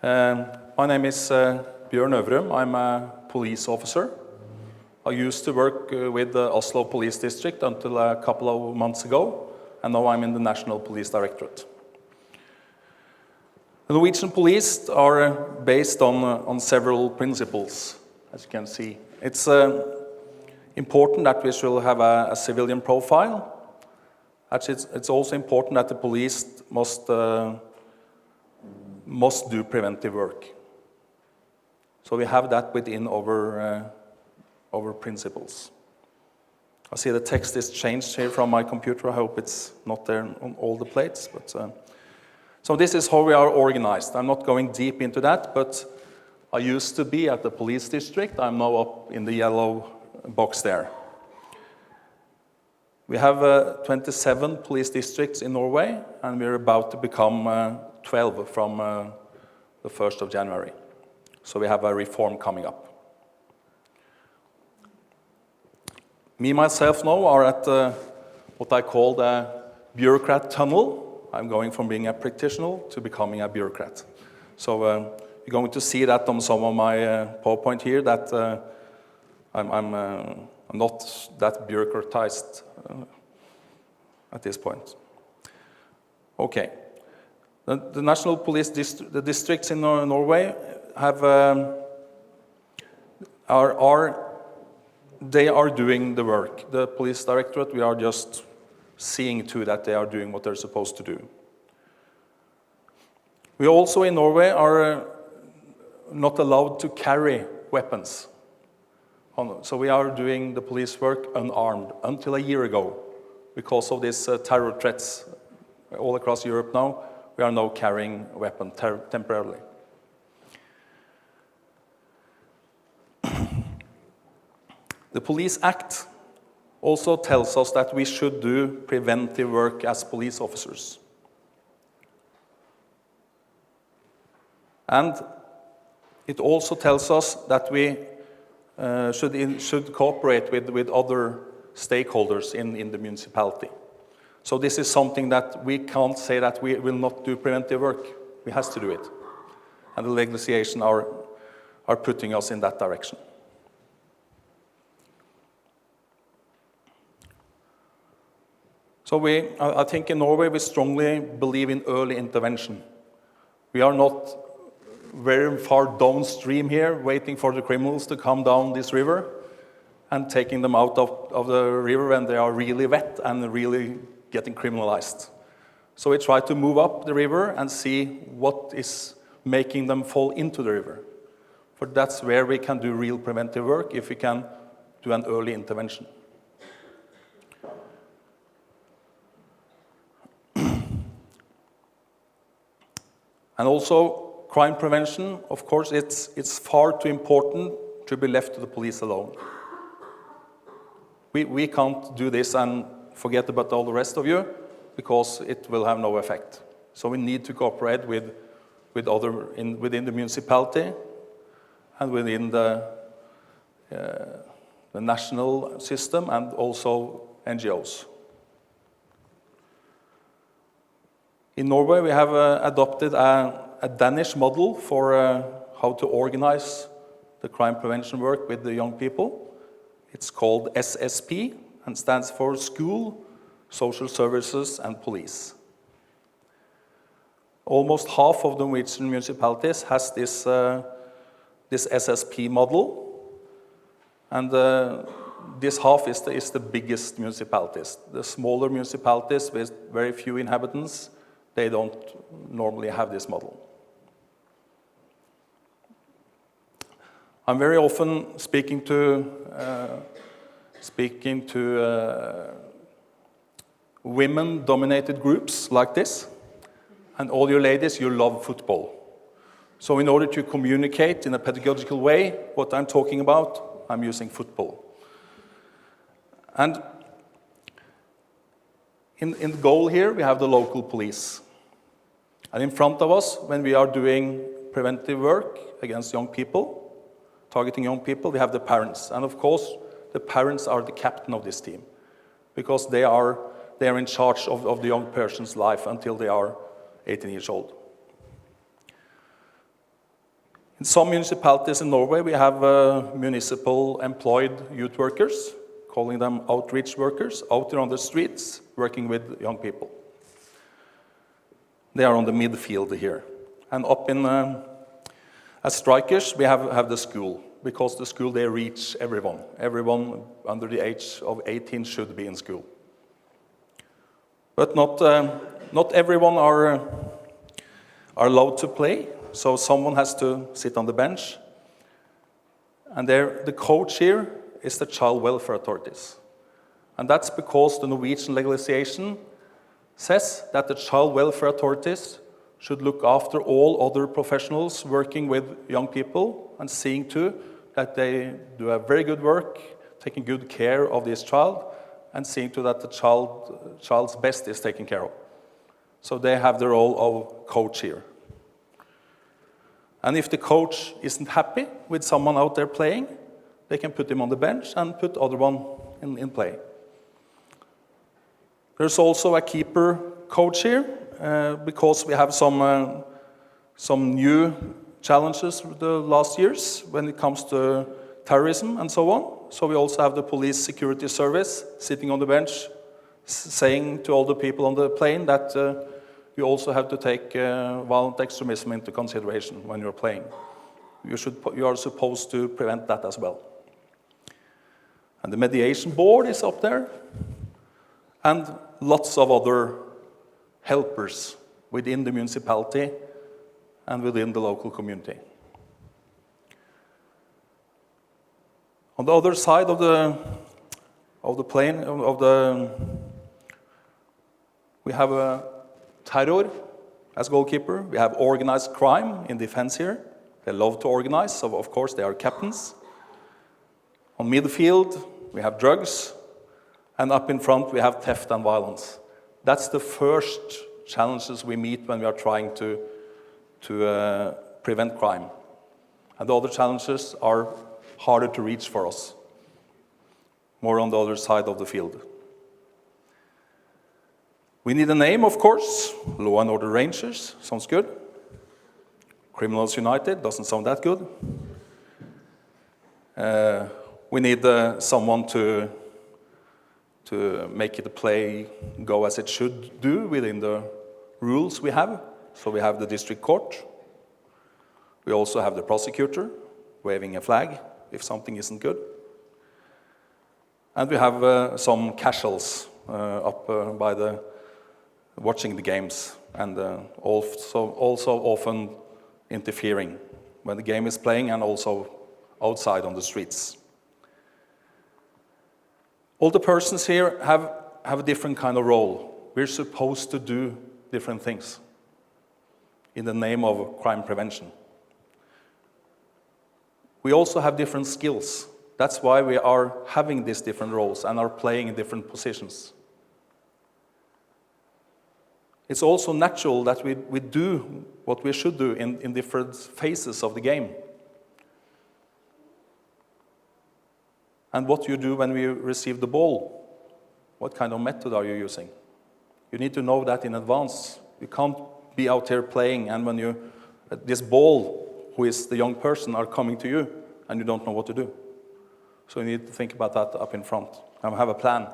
My name is Bjørn Øvrum. I'm a police officer. I used to work with the Oslo Police District until a couple of months ago, and now I'm in the National Police Directorate. The Norwegian police are based on several principles, as you can see. It's important that we should have a civilian profile. Actually, it's also important that the police must do preventive work. So we have that within our principles. I see the text is changed here from my computer. I hope it's not there on all the plates. But so this is how we are organized. I'm not going deep into that, but I used to be at the police district. I'm now up in the yellow box there. We have 27 police districts in Norway, and we're about to become 12 from the 1st of January. So we have a reform coming up. Me, myself now are at what I call the bureaucrat tunnel. I'm going from being a practitioner to becoming a bureaucrat. So you're going to see that on some of my PowerPoint here, that I'm not that bureaucratized at this point. Okay. The national police the districts in Norway have they are doing the work. The police directorate, we are just seeing to that they are doing what they're supposed to do. We also in Norway are not allowed to carry weapons. So we are doing the police work unarmed until a year ago. Because of these terror threats all across Europe now, we are now carrying weapons temporarily. The Police Act also tells us that we should do preventive work as police officers. And it also tells us that we should cooperate with other stakeholders in the municipality. So this is something that we can't say that we will not do preventive work. We have to do it. And the legislation are putting us in that direction. So I think in Norway we strongly believe in early intervention. We are not very far downstream here, waiting for the criminals to come down this river and taking them out of the river when they are really wet and really getting criminalized. So we try to move up the river and see what is making them fall into the river. For that's where we can do real preventive work, if we can do an early intervention. And also, crime prevention, of course, it's far too important to be left to the police alone. We can't do this and forget about all the rest of you, because it will have no effect. So we need to cooperate with within the municipality and within the national system, and also NGOs. In Norway, we have adopted a Danish model for how to organize the crime prevention work with the young people. It's called SSP, and stands for School, Social Services and Police. Almost half of the Norwegian municipalities has this SSP model, and this half is the biggest municipalities. The smaller municipalities with very few inhabitants, they don't normally have this model. I'm very often speaking to women-dominated groups like this, and all you ladies, you love football. So in order to communicate in a pedagogical way what I'm talking about, I'm using football. And in the goal here, we have the local police. And in front of us, when we are doing preventive work against young people, targeting young people, we have the parents. And of course, the parents are the captain of this team, because they are in charge of the young person's life until they are 18 years old. In some municipalities in Norway, we have municipal employed youth workers, calling them outreach workers, out there on the streets, working with young people. They are on the midfield here. And up in, as strikers, we have the school, because the school, they reach everyone. Everyone under the age of 18 should be in school. But not everyone are allowed to play, so someone has to sit on the bench. And the coach here is the child welfare authorities. And that's because the Norwegian legislation says that the child welfare authorities should look after all other professionals working with young people and seeing to that they do a very good work, taking good care of this child, and seeing to that the child's best is taken care of. So they have the role of coach here. And if the coach isn't happy with someone out there playing, they can put him on the bench and put other one in play. There's also a keeper coach here, because we have some new challenges the last years when it comes to terrorism and so on. So we also have the police security service sitting on the bench, saying to all the people on the plane that you also have to take violent extremism into consideration when you're playing. You are supposed to prevent that as well. And the mediation board is up there, and lots of other helpers within the municipality and within the local community. On the other side of the plane, we have a terror as goalkeeper. We have organized crime in defense here. They love to organize, so of course they are captains. On midfield, we have drugs, and up in front we have theft and violence. That's the first challenges we meet when we are trying to prevent crime. And the other challenges are harder to reach for us, more on the other side of the field. We need a name, of course. Law and Order Rangers sounds good. Criminals United doesn't sound that good. We need someone to make the play go as it should do within the rules we have. So we have the district court. We also have the prosecutor waving a flag if something isn't good. And we have some casuals up by watching the games, and also often interfering when the game is playing, and also outside on the streets. All the persons here have a different kind of role. We're supposed to do different things in the name of crime prevention. We also have different skills. That's why we are having these different roles and are playing in different positions. It's also natural that we do what we should do in different phases of the game. And what you do when you receive the ball, what kind of method are you using? You need to know that in advance. You can't be out here playing, and when this ball, who is the young person, are coming to you, and you don't know what to do. So you need to think about that up in front and have a plan.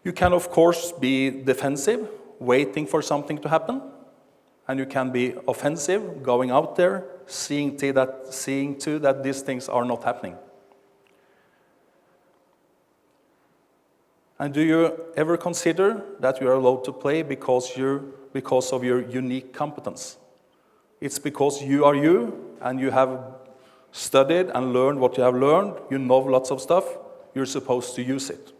You can, of course, be defensive, waiting for something to happen. And you can be offensive, going out there, seeing to that these things are not happening. And do you ever consider that you are allowed to play because of your unique competence? It's because you are you, and you have studied and learned what you have learned. You know lots of stuff. You're supposed to use it.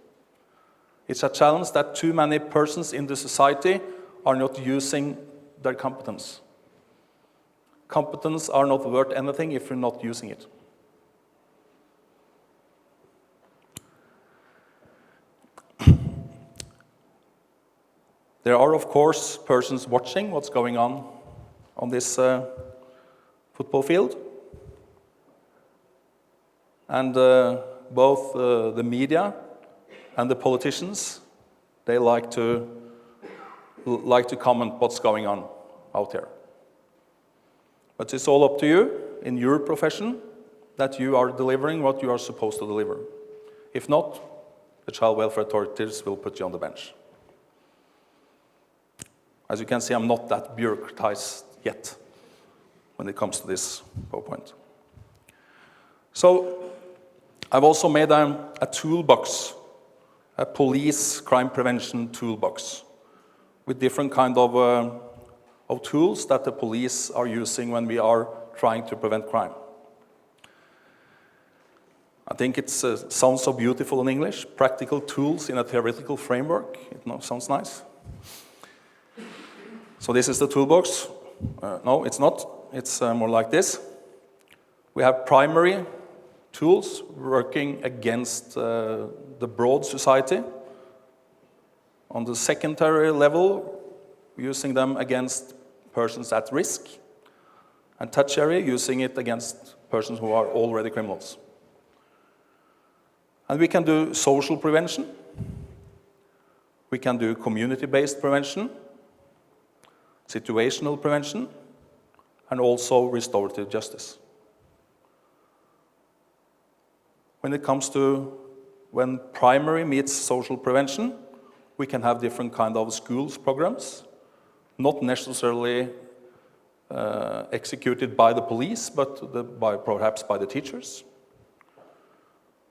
It's a challenge that too many persons in the society are not using their competence. Competence are not worth anything if you're not using it. There are, of course, persons watching what's going on this football field. And both the media and the politicians, they like to comment what's going on out there. But it's all up to you in your profession that you are delivering what you are supposed to deliver. If not, the child welfare authorities will put you on the bench. As you can see, I'm not that bureaucratized yet when it comes to this PowerPoint. So I've also made a toolbox, a police crime prevention toolbox, with different kind of tools that the police are using when we are trying to prevent crime. I think it sounds so beautiful in English, practical tools in a theoretical framework. It sounds nice. So this is the toolbox. No, it's not. It's more like this. We have primary tools working against the broad society. On the secondary level, using them against persons at risk. And tertiary, using it against persons who are already criminals. And we can do social prevention. We can do community-based prevention, situational prevention, and also restorative justice. When it comes to when primary meets social prevention, we can have different kind of schools programs, not necessarily executed by the police, but perhaps by the teachers.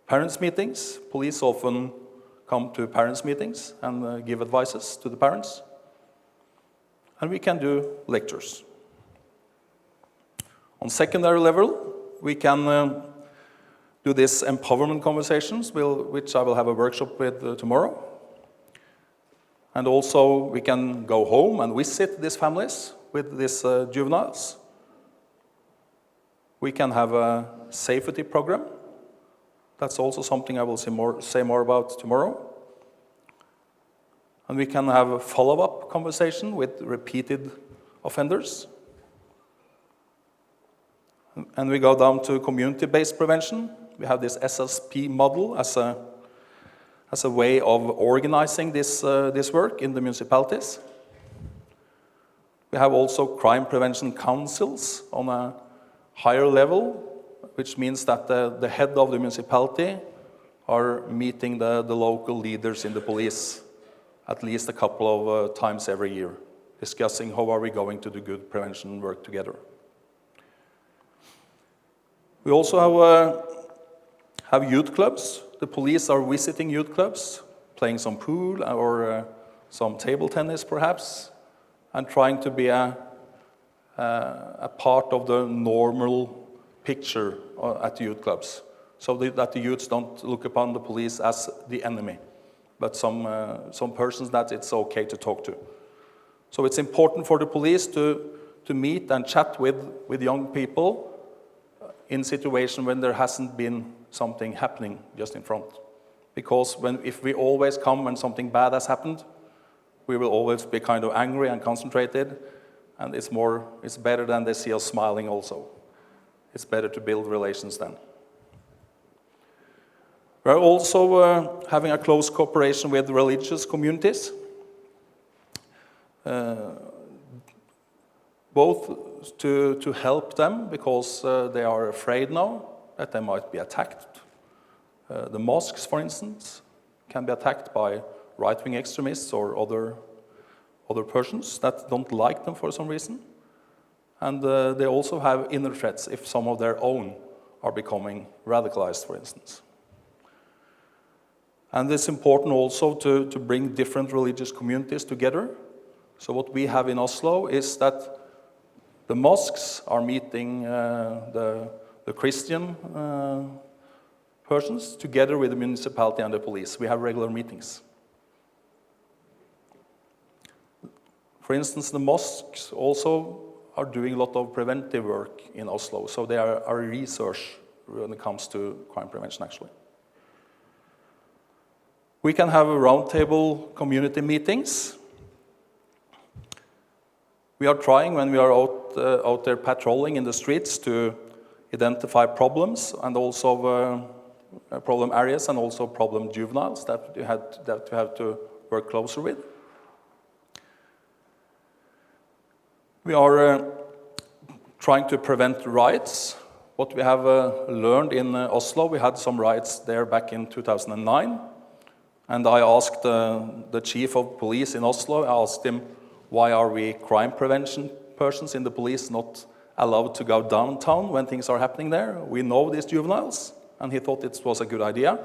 Parents' meetings, police often come to parents' meetings and give advices to the parents. And we can do lectures. On secondary level, we can do these empowerment conversations, which I will have a workshop with tomorrow. And also we can go home and visit these families with these juveniles. We can have a safety program. That's also something I will say more about tomorrow. And we can have a follow-up conversation with repeated offenders. And we go down to community-based prevention. We have this SSP model as a way of organizing this work in the municipalities. We have also crime prevention councils on a higher level, which means that the head of the municipality are meeting the local leaders in the police at least a couple of times every year, discussing how are we going to do good prevention work together. We also have youth clubs. The police are visiting youth clubs, playing some pool or some table tennis perhaps, and trying to be a part of the normal picture at youth clubs, so that the youths don't look upon the police as the enemy, but some persons that it's okay to talk to. So it's important for the police to meet and chat with young people in situation when there hasn't been something happening just in front. Because if we always come when something bad has happened, we will always be kind of angry and concentrated, and it's better than they see us smiling also. It's better to build relations then. We're also having a close cooperation with religious communities, both to help them because they are afraid now that they might be attacked. The mosques, for instance, can be attacked by right-wing extremists or other persons that don't like them for some reason. And they also have inner threats if some of their own are becoming radicalized, for instance. And it's important also to bring different religious communities together. So what we have in Oslo is that the mosques are meeting the Christian persons together with the municipality and the police. We have regular meetings. For instance, the mosques also are doing a lot of preventive work in Oslo, so they are research when it comes to crime prevention, actually. We can have roundtable community meetings. We are trying, when we are out there patrolling in the streets, to identify problems and also problem areas and also problem juveniles that you have to work closer with. trying to prevent riots. What we have learned in Oslo, we had some riots there back in 2009, and I asked the chief of police in Oslo, I asked him, why are we crime prevention persons in the police not allowed to go downtown when things are happening there? We know these juveniles, and he thought it was a good idea.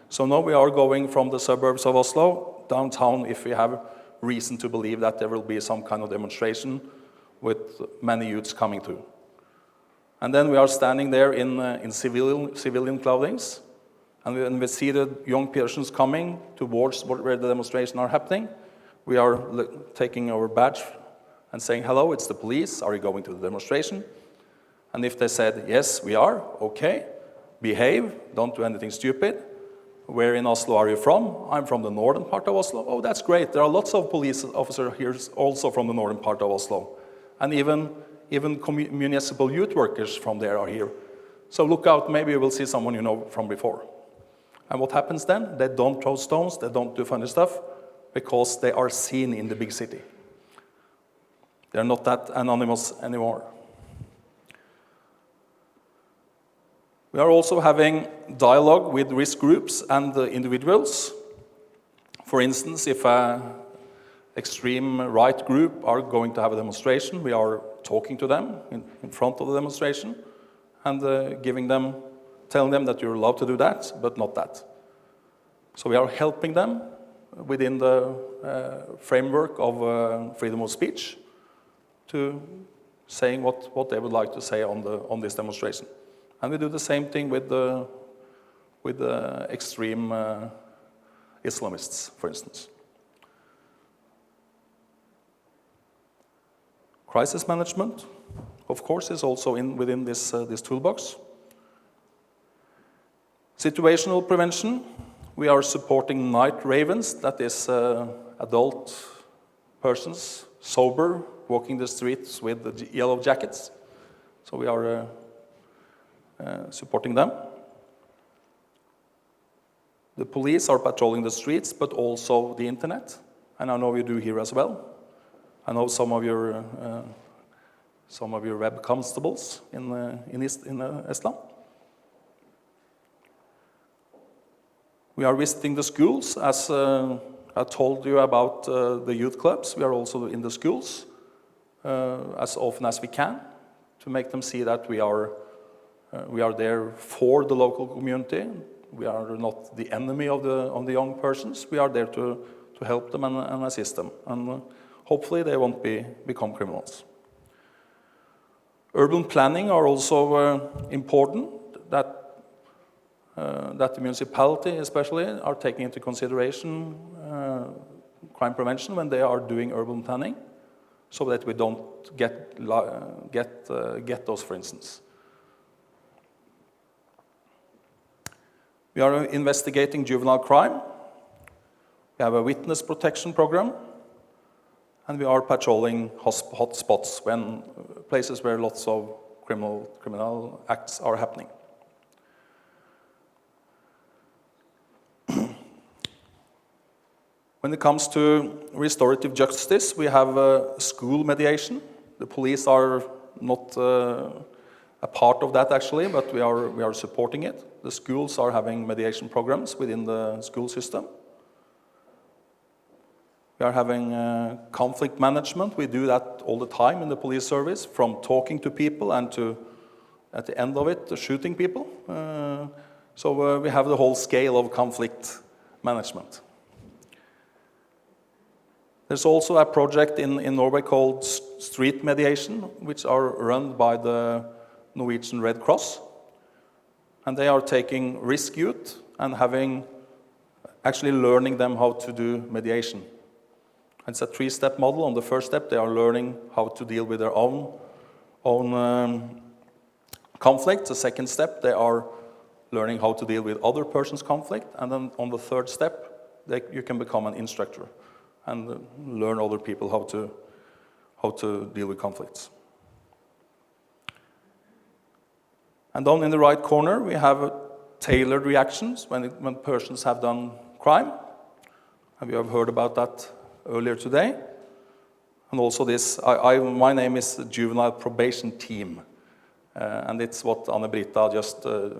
So now we are going from the suburbs of Oslo downtown if we have reason to believe that there will be some kind of demonstration with many youths coming to. And then we are standing there in civilian clothing, and when we see the young persons coming towards where the demonstration are happening, we are taking our badge and saying, hello, it's the police, are you going to the demonstration? And if they said, yes, we are, okay, behave, don't do anything stupid. Where in Oslo are you from? I'm from the northern part of Oslo. Oh, that's great, there are lots of police officers here also from the northern part of Oslo. And even municipal youth workers from there are here. So look out, maybe you will see someone you know from before. And what happens then? They don't throw stones, they don't do funny stuff, because they are seen in the big city. They're not that anonymous anymore. We are also having dialogue with risk groups and individuals. For instance, if an extreme right group are going to have a demonstration, we are talking to them in front of the demonstration and telling them that you're allowed to do that, but not that. So we are helping them within the framework of freedom of speech to saying what they would like to say on this demonstration. And we do the same thing with the extreme Islamists, for instance. Crisis management, of course, is also within this toolbox. Situational prevention, we are supporting night ravens, that is adult persons, sober, walking the streets with the yellow jackets. So we are supporting them. The police are patrolling the streets, but also the internet, and I know you do here as well. I know some of your web constables in Estland. We are visiting the schools, as I told you about the youth clubs. We are also in the schools as often as we can to make them see that we are there for the local community. We are not the enemy of the young persons. We are there to help them and assist them. And hopefully they won't become criminals. Urban planning are also important, that the municipality especially are taking into consideration crime prevention when they are doing urban planning, so that we don't get ghettos, for instance. We are investigating juvenile crime. We have a witness protection program, and we are patrolling hot spots when places where lots of criminal acts are happening. When it comes to restorative justice, we have school mediation. The police are not a part of that actually, but we are supporting it. The schools are having mediation programs within the school system. We are having conflict management. We do that all the time in the police service, from talking to people and to, at the end of it, shooting people. So we have the whole scale of conflict management. There's also a project in Norway called Street Mediation, which are run by the Norwegian Red Cross. And they are taking risk youth and actually learning them how to do mediation. It's a 3-step model. On the first step, they are learning how to deal with their own conflict. The second step, they are learning how to deal with other person's conflict. And then on the third step, you can become an instructor and learn other people how to deal with conflicts. And down in the right corner, we have tailored reactions when persons have done crime. And we have heard about that earlier today. And also this, my name is Juvenile Probation Team, and it's what Anne-Britta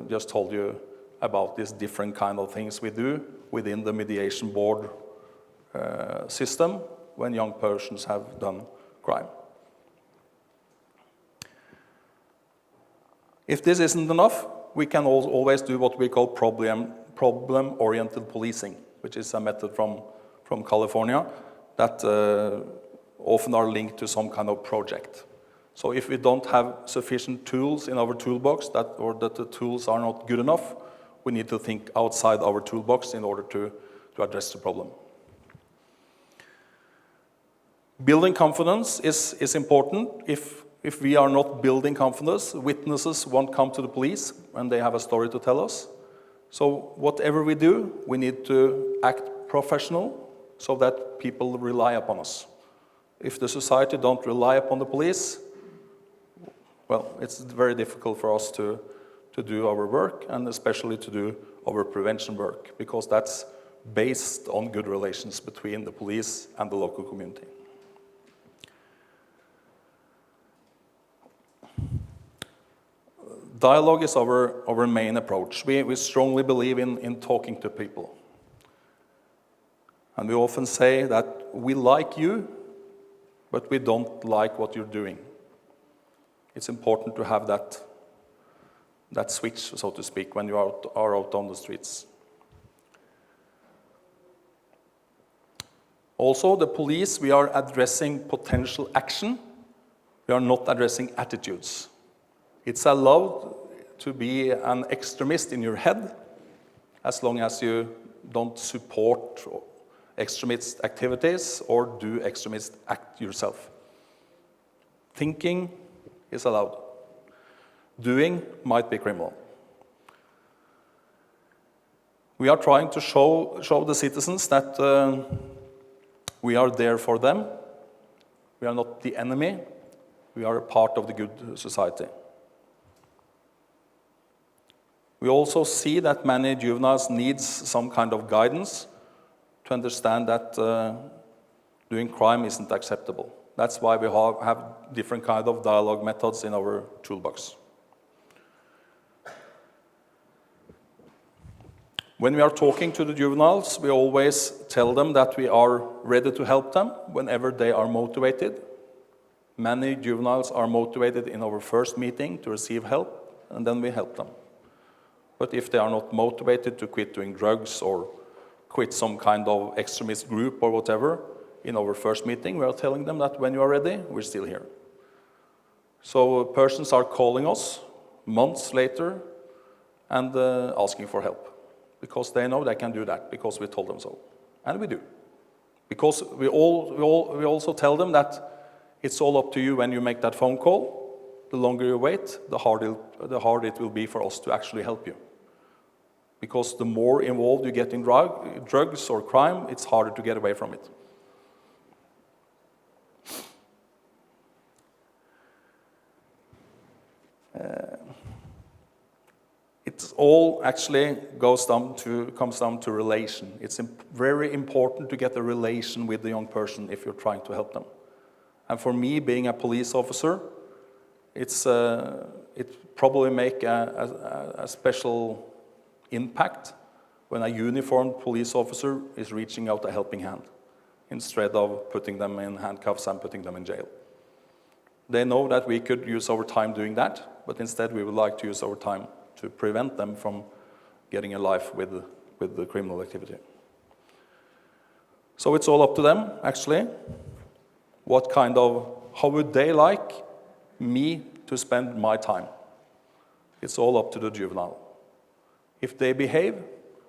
just told you about these different kind of things we do within the mediation board system when young persons have done crime. If this isn't enough, we can always do what we call problem-oriented policing, which is a method from California that often are linked to some kind of project. So if we don't have sufficient tools in our toolbox or that the tools are not good enough, we need to think outside our toolbox in order to address the problem. Building confidence is important. If we are not building confidence, witnesses won't come to the police when they have a story to tell us. So whatever we do, we need to act professional so that people rely upon us. If the society don't rely upon the police, well, it's very difficult for us to do our work, and especially to do our prevention work, because that's based on good relations between the police and the local community. Dialogue is our main approach. We strongly believe in talking to people. And we often say that we like you, but we don't like what you're doing. It's important to have that switch, so to speak, when you are out on the streets. Also, the police, we are addressing potential action. We are not addressing attitudes. It's allowed to be an extremist in your head as long as you don't support extremist activities or do extremist act yourself. Thinking is allowed. Doing might be criminal. We are trying to show the citizens that we are there for them. We are not the enemy. We are a part of the good society. We also see that many juveniles need some kind of guidance to understand that doing crime isn't acceptable. That's why we have different kind of dialogue methods in our toolbox. When we are talking to the juveniles, we always tell them that we are ready to help them whenever they are motivated. Many juveniles are motivated in our first meeting to receive help, and then we help them. But if they are not motivated to quit doing drugs or quit some kind of extremist group or whatever, in our first meeting, we are telling them that when you are ready, we're still here. So persons are calling us months later and asking for help, because they know they can do that, because we told them so. And we do. Because we also tell them that it's all up to you when you make that phone call. The longer you wait, the harder it will be for us to actually help you. Because the more involved you get in drugs or crime, it's harder to get away from it. It all actually comes down to relation. It's very important to get a relation with the young person if you're trying to help them. And for me, being a police officer, it probably make a special impact when a uniformed police officer is reaching out a helping hand instead of putting them in handcuffs and putting them in jail. They know that we could use our time doing that, but instead we would like to use our time to prevent them from getting a life with the criminal activity. So it's all up to them, actually. How would they like me to spend my time? It's all up to the juvenile. If they behave,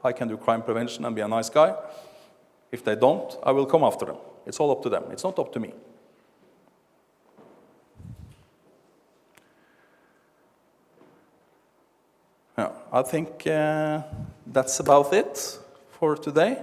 I can do crime prevention and be a nice guy. If they don't, I will come after them. It's all up to them. It's not up to me. Yeah, I think that's about it for today.